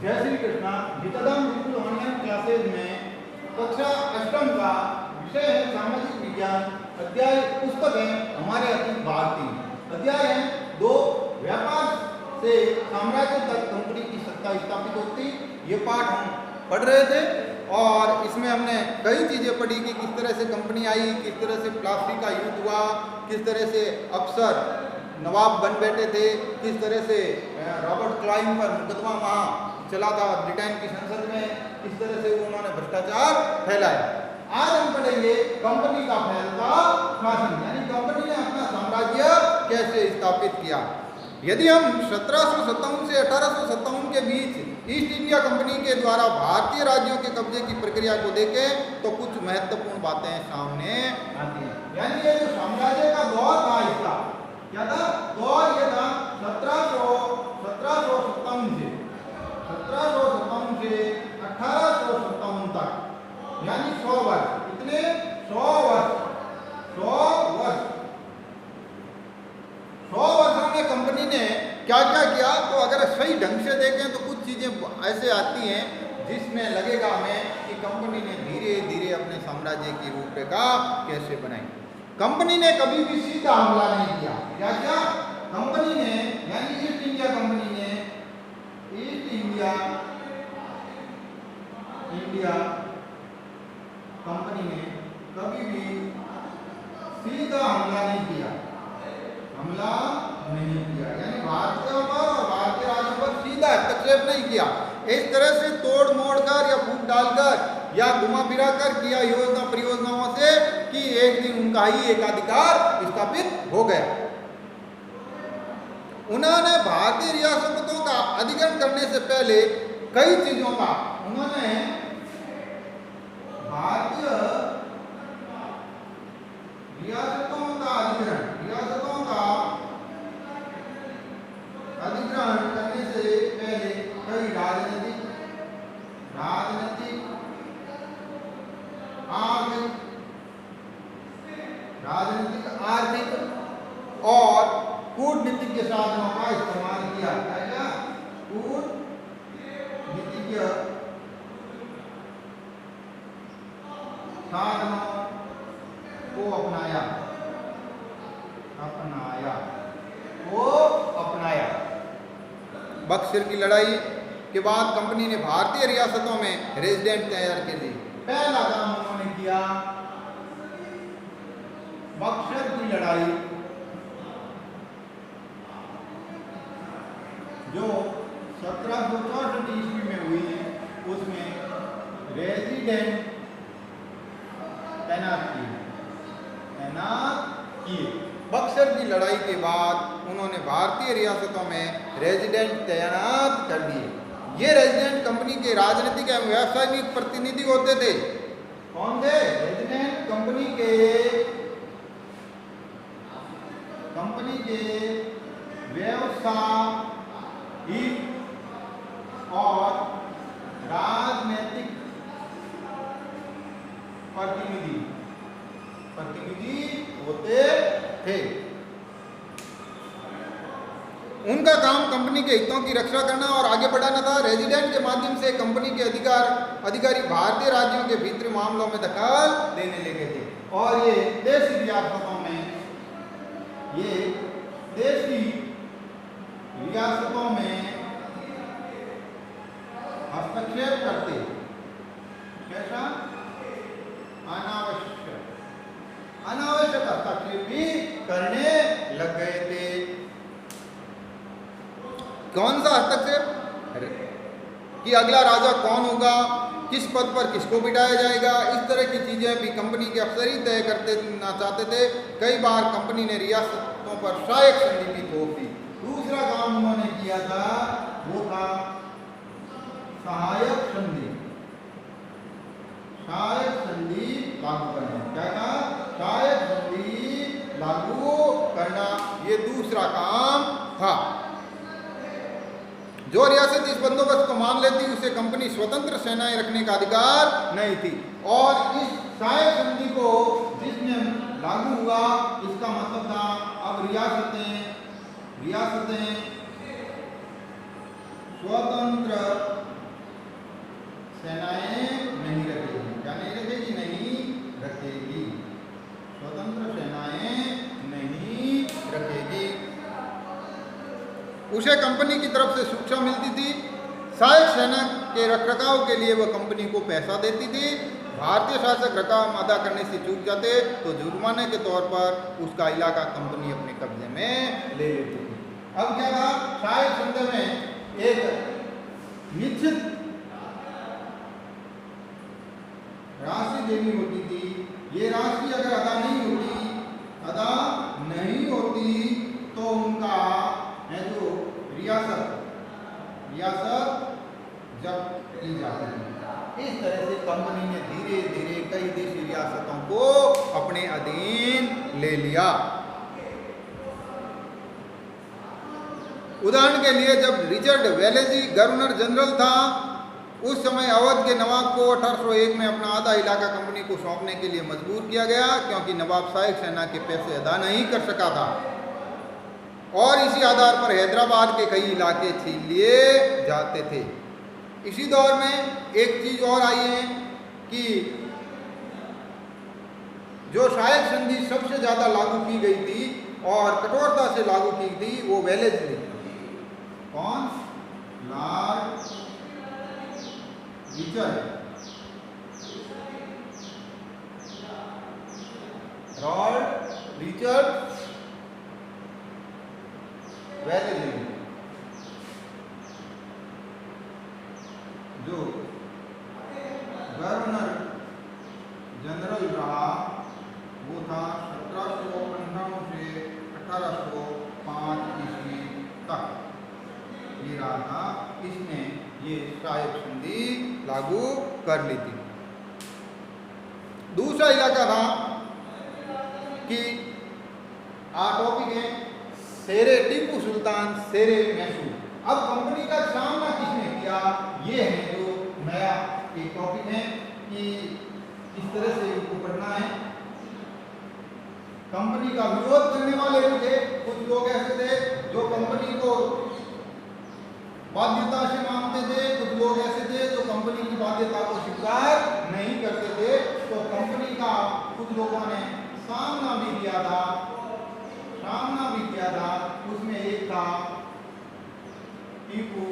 जय Shri Krishna. हितदम Gurukul online classes में कक्षा अष्टम का विषय है सामाजिक विज्ञान। अध्याय पुस्तक है हमारे अतीत भारतीय। अध्याय है 2, व्यापार से साम्राज्य तक कंपनी की सत्ता स्थापित होती। ये पाठ हम पढ़ रहे थे और इसमें हमने कई चीज़ें पढ़ी कि किस तरह से कंपनी आई, किस तरह से प्लास्टिक का युद्ध हुआ, किस तरह से अफसर नवाब बन बैठे थे, किस तरह से रॉबर्ट क्लाइव पर मुकदमा वहाँ चला था ब्रिटेन की संसद में, किस तरह से उन्होंने भ्रष्टाचार फैलाया। आज हम पढ़ेंगे कंपनी का फैलता शासन, यानी कंपनी ने अपना साम्राज्य कैसे स्थापित किया। यदि हम 1757 से 1857 के बीच ईस्ट इंडिया कंपनी के द्वारा भारतीय राज्यों के कब्जे की प्रक्रिया को देखें तो कुछ महत्वपूर्ण बातें सामने आती हैं। यानी ये जो साम्राज्य का दौर था, इसका क्या था दौर, ये था 1757 से 1857 तक, यानी 100 वर्ष। कितने? 100 वर्षों में कंपनी ने क्या क्या किया। तो अगर सही ढंग से देखें तो कुछ चीजें ऐसे आती हैं जिसमें लगेगा हमें कि कंपनी ने धीरे धीरे अपने साम्राज्य की रूपरेखा कैसे बनाई। कंपनी ने कभी भी सीधा हमला नहीं किया। क्या क्या? कंपनी ने, यानी ईस्ट इंडिया कंपनी ने, ईस्ट इंडिया कंपनी ने कभी भी सीधा हमला नहीं किया। यानी भारतीयों पर और भारतीय राज्यों पर सीधा हस्तक्षेप नहीं किया। इस तरह से तोड़ मोड़ कर या फूट डालकर या घुमा फिरा कर किया योजना परियोजनाओं से कि एक दिन उनका ही एकाधिकार स्थापित हो गया। उन्होंने भारतीय रियासतों का अधिग्रहण करने से पहले कई चीजों का उन्होंने भारतीय रियासतों का अधिग्रहण करने से पहले कई राजनीतिक, आर्थिक और कूटनीतिक साधनों का इस्तेमाल किया। क्या? कूटनीतिक साधनों को अपनाया। बक्सर की लड़ाई के बाद कंपनी ने भारतीय रियासतों में रेजिडेंट तैयार के लिए पहला काम उन्होंने किया बक्सर की लड़ाई, जो 1764 ईस्वी में हुई है, उसमें रेजिडेंट तैनात किए। बक्सर की लड़ाई के बाद उन्होंने भारतीय रियासतों में रेजिडेंट तैनात कर दिए। ये रेजिडेंट कंपनी के राजनीतिक एवं व्यावसायिक प्रतिनिधि होते थे। कौन थे? रेजिडेंट कंपनी के व्यवसायिक और राजनीतिक प्रतिनिधि होते थे। उनका काम कंपनी के हितों की रक्षा करना और आगे बढ़ाना था। रेजिडेंट के माध्यम से कंपनी के अधिकारी भारतीय राज्यों के भीतरी मामलों में दखल देने लगे थे और ये देशी रियासतों में हस्तक्षेप करते। कैसा? अनावश्यक हस्तक्षेप भी करने लग गए थे। कौन सा हस्तक्षेप? कि अगला राजा कौन होगा, किस पद पर किसको बिठाया जाएगा, इस तरह की चीजें भी कंपनी के अफसर ही तय करते ना चाहते थे। कई बार कंपनी ने रियासतों पर सहायक संधि भी थोप दी। दूसरा काम उन्होंने किया था वो था सहायक संधि लागू करना। क्या था? सहायक संधि लागू करना, ये दूसरा काम था। जो रियासत इस बंदोबस्त को मान लेती उसे कंपनी स्वतंत्र सेनाएं रखने का अधिकार नहीं थी। और इस सहायक संधि को जिसने लागू हुआ, इसका मतलब था अब रियासतें स्वतंत्र सेनाएं नहीं रखेगी। क्या नहीं रखेगी? नहीं रखेगी। स्वतंत्र सेनाएं नहीं रखेगी। उसे कंपनी की तरफ से शिक्षा मिलती थी। सहायक सेना के रखरखाव के लिए वह कंपनी को पैसा देती थी। भारतीय शासक रकम अदा करने से चूक जाते तो जुर्माने के तौर पर उसका इलाका कंपनी अपने कब्जे में ले लेती थी। अब क्या था? सहायक संधि में एक निश्चित राशि देनी होती थी। ये राशि अगर अदा नहीं होती तो उनका है जो रियासत जब्त की जाती थी। इस तरह से कंपनी ने धीरे धीरे कई देशी रियासतों को अपने अधीन ले लिया। उदाहरण के लिए जब रिचर्ड वेलेजी गवर्नर जनरल था, उस समय अवध के नवाब को 1801 में अपना आधा इलाका कंपनी को सौंपने के लिए मजबूर किया गया, क्योंकि नवाब सहायक सेना के पैसे अदा नहीं कर सका था और इसी आधार पर हैदराबाद के कई इलाके छीन लिए जाते थे। इसी दौर में एक चीज और आई है कि जो सहायक संधि सबसे ज्यादा लागू की गई थी और कठोरता से लागू की थी वो वेलेज ने। कौन? लॉर्ड रिचर्ड वेलेज जो गवर्नर जनरल रहा वो था 1798 से 1805 ईस्वी तक ये रहा था। इसने ये सहायक संधि लागू कर ली थी। दूसरा इलाका था कि टॉपिक है शेरे टीपू सुल्तान शेरे मैसूर। अब कंपनी का सामना किसने किया? ये है जो नया एक टॉपिक है कि इस तरह से इनको पढ़ना है। कंपनी का विरोध करने वाले भी थे, कुछ लोग ऐसे थे जो कंपनी को बाध्यता से मानते थे, कुछ लोग ऐसे थे जो कंपनी की बाध्यता को स्वीकार नहीं करते थे। तो कंपनी का कुछ लोगों ने सामना भी किया था। उसमें एक था टीपू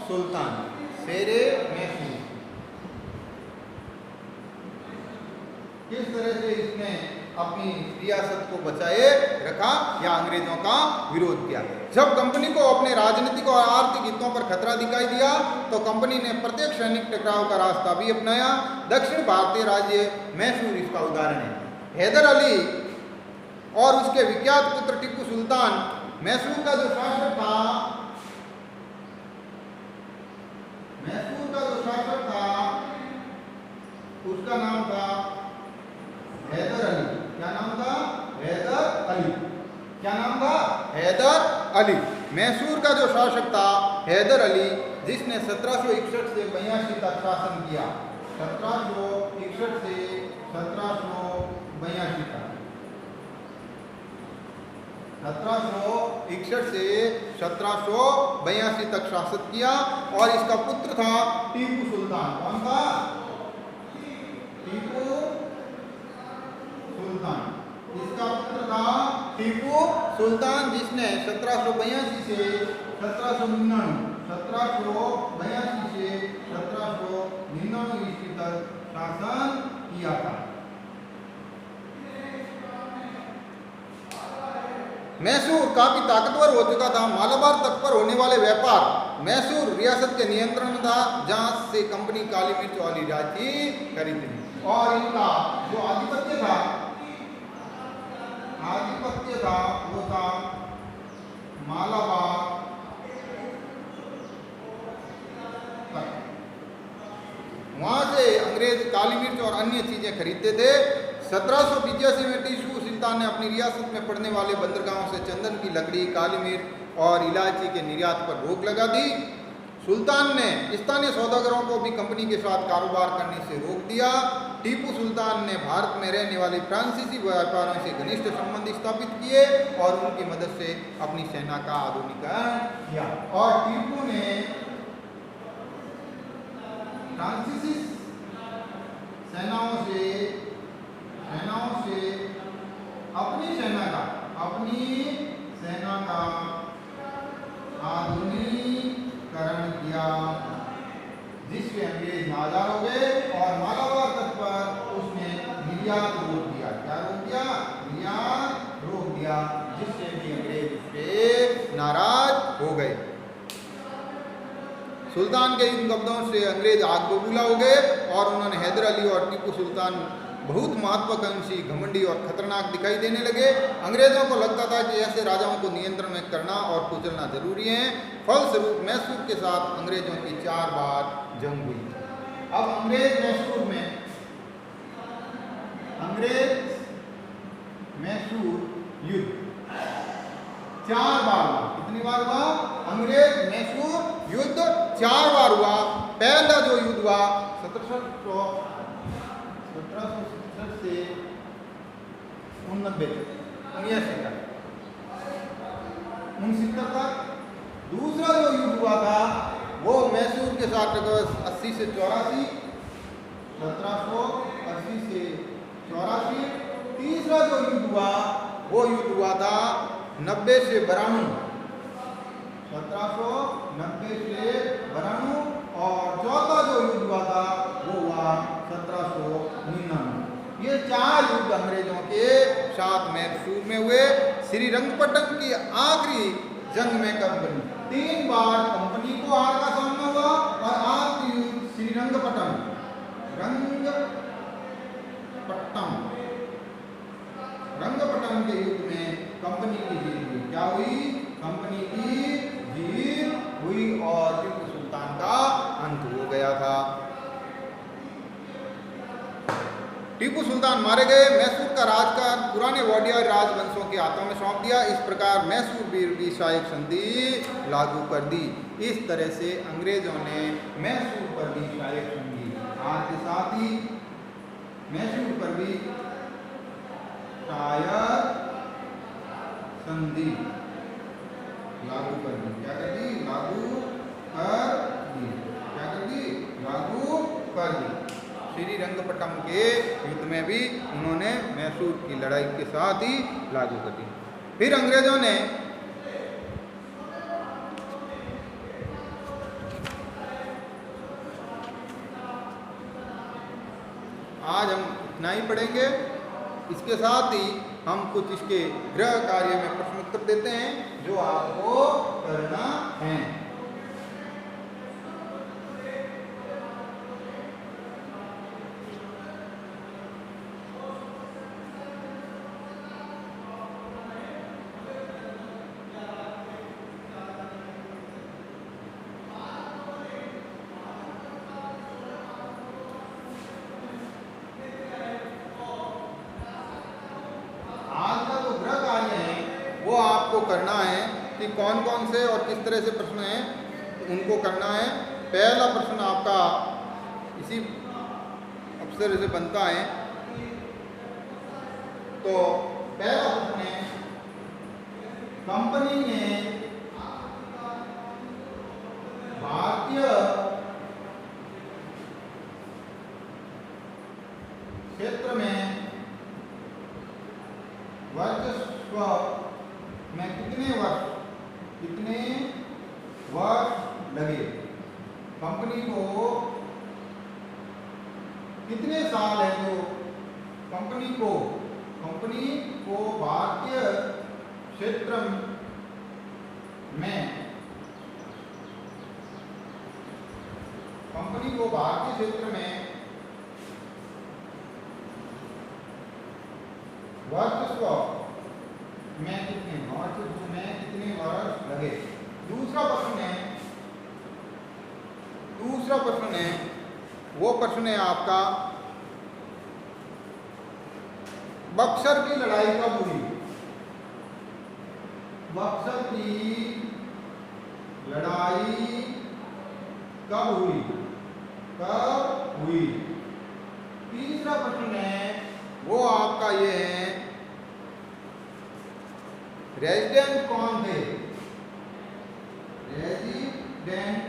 सुल्तान शेरे मैसूर। किस तरह से इसने अपनी रियासत को बचाए रखा या अंग्रेजों का विरोध किया। जब कंपनी को अपने राजनीतिक और आर्थिक हितों पर खतरा दिखाई दिया तो कंपनी ने प्रत्येक सैनिक टकराव का रास्ता भी अपनाया। दक्षिण भारतीय राज्य मैसूर इसका उदाहरण है। हैदर अली और उसके विख्यात पुत्र टीपू सुल्तान मैसूर का जो शासक था उसका नाम था हैदर अली। क्या नाम था? हैदर अली। मैसूर का जो शासक था हैदर अली, जिसने 1761 से 82 तक शासन किया। 1761 से 1782 तक 1761 से 1782 तक शासन किया और इसका पुत्र था टीपू सुल्तान। कौन था? टीपू सुल्तान। इसका पुत्र था टीपू सुल्तान, जिसने 1782 से 1799 ईस्वी तक शासन किया था। मैसूर काफी ताकतवर हो चुका था। मालाबार तक पर होने वाले व्यापार मैसूर रियासत के नियंत्रण में था, जहां से कंपनी काली मिर्च वाली इलायची खरीदी और इनका जो आधिपत्य था वो था मालाबार तक। वहां से अंग्रेज काली मिर्च और अन्य चीजें खरीदते थे। 1785 में टीपू सुल्तान ने अपनी रियासत में पड़ने वाले बंदरगाहों से चंदन की लकड़ी, काली मिर्च और इलायची के निर्यात पर रोक लगा दी। सुल्तान ने स्थानीय सौदागरों को भी कंपनी के साथ कारोबार करने से रोक दिया। टीपू सुल्तान ने भारत में रहने वाले फ्रांसीसी व्यापारियों से घनिष्ठ संबंध स्थापित किए और उनकी मदद से अपनी सेना का आधुनिकीकरण किया। और टीपू ने फ्रांसीसी सेनाओं से अपनी सेना का आधुनिकीकरण किया, जिससे अंग्रेज नाराज हो गए और मालाबार तट पर उसने निर्यात रोक दिया। क्या रोक दिया? निर्यात रोक दिया, जिससे भी अंग्रेज उससे नाराज हो गए। सुल्तान के इन कब्जों से अंग्रेज आग बबूला हो गए और उन्होंने हैदर अली और टीपू सुल्तान बहुत महत्वाकांक्षी, घमंडी और खतरनाक दिखाई देने लगे। अंग्रेजों को लगता था कि ऐसे राजाओं को नियंत्रण में करना और कुचलना जरूरी है। फलस्वरूप मैसूर के साथ अंग्रेजों की 4 बार जंग हुई। अब अंग्रेज मैसूर युद्ध 4 बार हुआ। कितनी बार हुआ? अंग्रेज मैसूर युद्ध 4 बार हुआ। पहला जो युद्ध हुआ 1767 से 69 तक। दूसरा जो युद्ध हुआ था वो मैसूर के साथ 80 से 84, 1780 से 84। तीसरा जो युद्ध हुआ वो युद्ध हुआ था 90 से 92, 1790 से 92। और चौथा जो युद्ध हुआ था वो हुआ 1799। ये 4 युद्ध अंग्रेजों के साथ मैसूर में हुए। श्रीरंगपट्टम की आखिरी जंग में कंपनी 3 बार कंपनी को हार का सामना हुआ और आखिरी युद्ध श्रीरंगपट्टम के युद्ध में कंपनी की जीत हुई। क्या हुई? कंपनी की जीत हुई और टीपू सुल्तान का अंत हो गया था। टीपू सुल्तान मारे गए। मैसूर का राजकाज पुराने वाडियार राजवंशों के हाथों में सौंप दिया। इस प्रकार मैसूर भी शाही संधि लागू कर दी। इस तरह से अंग्रेजों ने मैसूर पर भी शाही संधि, आज के साथ ही मैसूर पर भी शाही संधि लागू कर दी। क्या कर दी? लागू कर दी। श्रीरंगपट्टम के युद्ध में भी उन्होंने मैसूर की लड़ाई के साथ ही लागू कर दी। फिर अंग्रेजों ने आज हम इतना ही पढ़ेंगे। इसके साथ ही हम कुछ इसके गृह कार्य में प्रश्न उत्तर देते हैं जो आपको करना है। वो आपको करना है कि कौन कौन से और किस तरह से प्रश्न हैं उनको करना है। पहला प्रश्न आपका इसी अवसर से बनता है। तो पहला प्रश्न है, कंपनी ने भारतीय क्षेत्र में वर्चस्व में कितने वर्ष लगे? कंपनी को कितने साल है जो कंपनी को भारतीय क्षेत्र में वर्चस्व में कितने वर्ष लगे? दूसरा प्रश्न है वो प्रश्न है आपका, बक्सर की लड़ाई कब हुई? बक्सर की लड़ाई कब हुई, कब हुई। तीसरा प्रश्न है वो आपका ये है, रेजिडेंट कौन थे, रेजिडेंट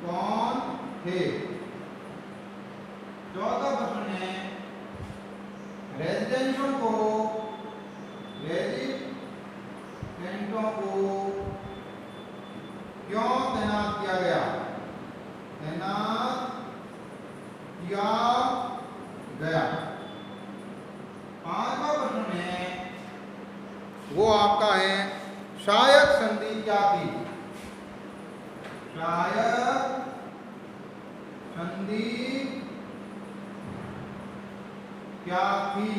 कौन थे। चौथा प्रश्न है, रेजिडेंटों को क्यों तैनात किया गया, तैनात किया गया। पांचवा प्रश्न है वो आपका है, सहायक संधि क्या थी, सहायक संधि क्या थी।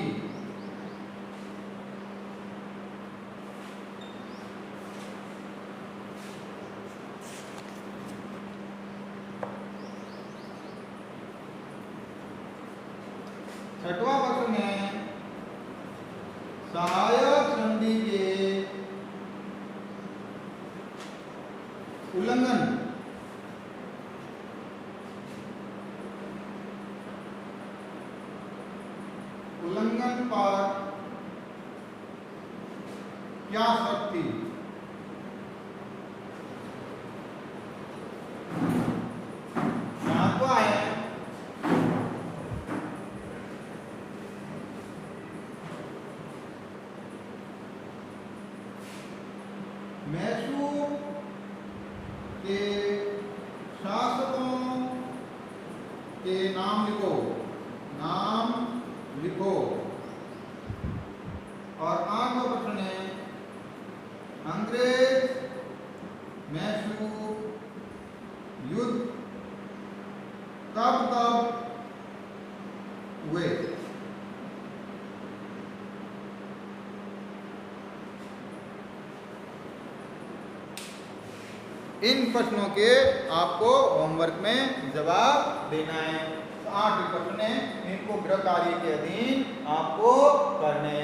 छठवां प्रश्न है, सहायक संधि के उल्लंघन पर क्या शर्त थी। सातवां है, मैसूर के शासकों के नाम लिखो, नाम लिखो। और आठवां प्रश्न है, अंग्रेज मैसूर युद्ध कब कब हुए। इन प्रश्नों के आपको होमवर्क में जवाब देना है। 8 प्रश्न हैं, इनको गृह कार्य के अधीन आपको करने